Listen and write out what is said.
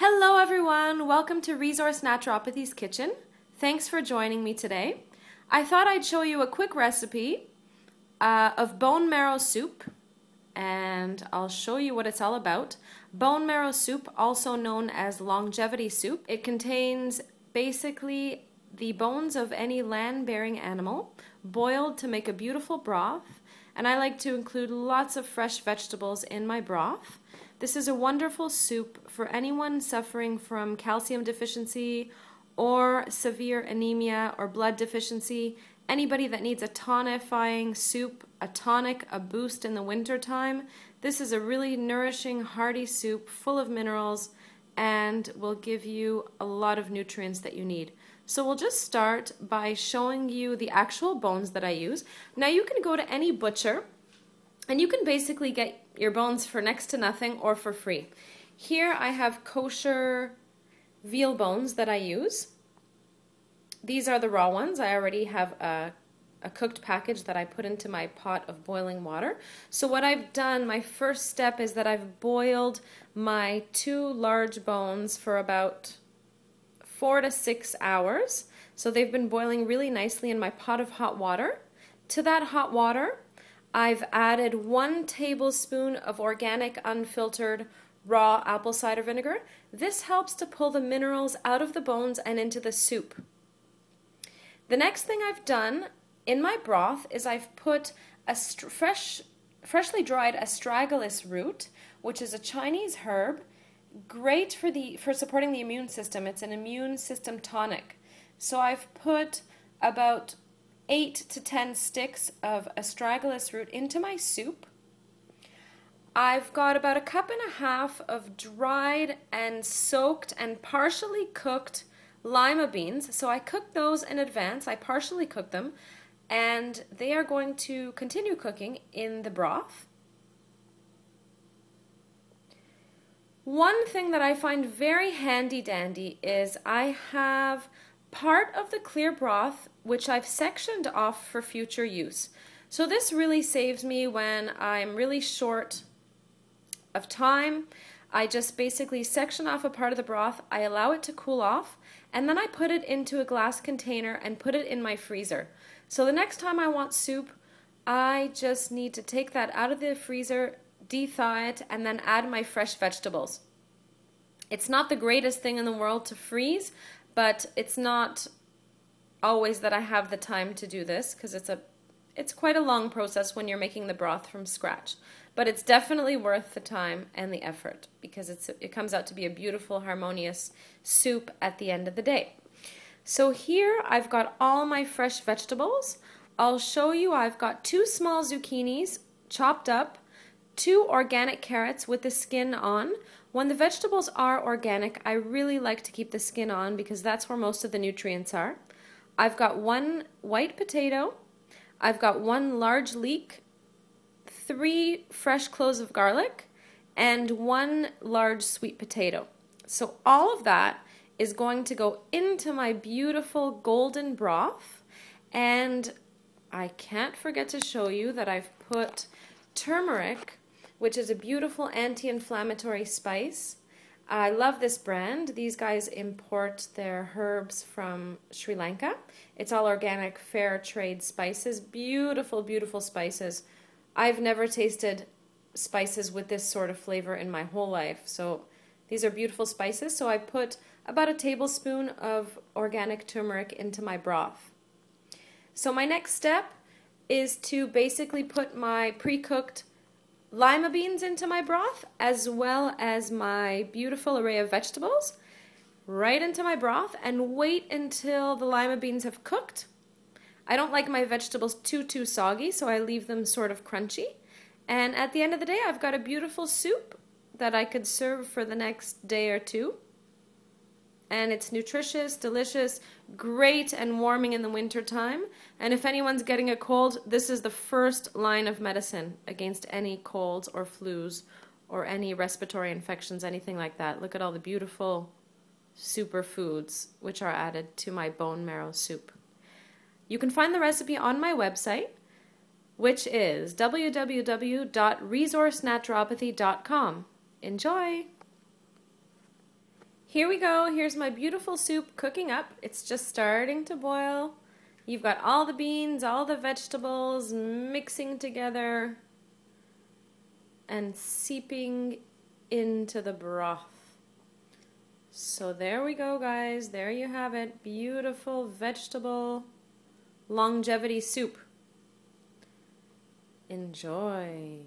Hello everyone, welcome to Resource Naturopathy's Kitchen. Thanks for joining me today. I thought I'd show you a quick recipe of bone marrow soup, and I'll show you what it's all about. Bone marrow soup, also known as longevity soup. It contains basically the bones of any land-bearing animal, boiled to make a beautiful broth, and I like to include lots of fresh vegetables in my broth. This is a wonderful soup for anyone suffering from calcium deficiency or severe anemia or blood deficiency, anybody that needs a tonifying soup, a tonic, a boost in the winter time. This is a really nourishing, hearty soup full of minerals and will give you a lot of nutrients that you need. So we'll just start by showing you the actual bones that I use. Now you can go to any butcher and you can basically get your bones for next to nothing or for free. Here I have kosher veal bones that I use. These are the raw ones. I already have a cooked package that I put into my pot of boiling water. So what I've done, my first step is that I've boiled my 2 large bones for about 4 to 6 hours. So they've been boiling really nicely in my pot of hot water. To that hot water, I've added 1 tablespoon of organic unfiltered raw apple cider vinegar. This helps to pull the minerals out of the bones and into the soup. The next thing I've done in my broth is I've put a freshly dried astragalus root, which is a Chinese herb, great for supporting the immune system. It's an immune system tonic. So I've put about 8 to 10 sticks of astragalus root into my soup. I've got about 1.5 cups of dried and soaked and partially cooked lima beans. So I cooked those in advance. I partially cooked them, and they are going to continue cooking in the broth. One thing that I find very handy dandy is I have part of the clear broth which I've sectioned off for future use. So this really saves me when I'm really short of time. I just basically section off a part of the broth, I allow it to cool off, and then I put it into a glass container and put it in my freezer. So the next time I want soup, I just need to take that out of the freezer, de-thaw it, and then add my fresh vegetables. It's not the greatest thing in the world to freeze, but it's not always that I have the time to do this, because it's quite a long process when you're making the broth from scratch. But it's definitely worth the time and the effort, because it comes out to be a beautiful, harmonious soup at the end of the day. So here I've got all my fresh vegetables. I'll show you I've got 2 small zucchinis chopped up, 2 organic carrots with the skin on. When the vegetables are organic, I really like to keep the skin on because that's where most of the nutrients are. I've got 1 white potato, I've got 1 large leek, 3 fresh cloves of garlic, and 1 large sweet potato. So all of that is going to go into my beautiful golden broth, and I can't forget to show you that I've put turmeric, which is a beautiful anti-inflammatory spice. I love this brand. These guys import their herbs from Sri Lanka. It's all organic, fair trade spices. Beautiful, beautiful spices. I've never tasted spices with this sort of flavor in my whole life. So these are beautiful spices. So I put about 1 tablespoon of organic turmeric into my broth. So my next step is to basically put my pre-cooked lima beans into my broth, as well as my beautiful array of vegetables, right into my broth, and wait until the lima beans have cooked. I don't like my vegetables too soggy, so I leave them sort of crunchy. And at the end of the day, I've got a beautiful soup that I could serve for the next day or 2. And it's nutritious, delicious, great and warming in the winter time. And if anyone's getting a cold, this is the first line of medicine against any colds or flus or any respiratory infections, anything like that. Look at all the beautiful superfoods which are added to my bone marrow soup. You can find the recipe on my website, which is www.resourcenaturopathy.com. Enjoy! Here we go. Here's my beautiful soup cooking up. It's just starting to boil. You've got all the beans, all the vegetables mixing together and seeping into the broth. So there we go, guys. There you have it. Beautiful vegetable longevity soup. Enjoy.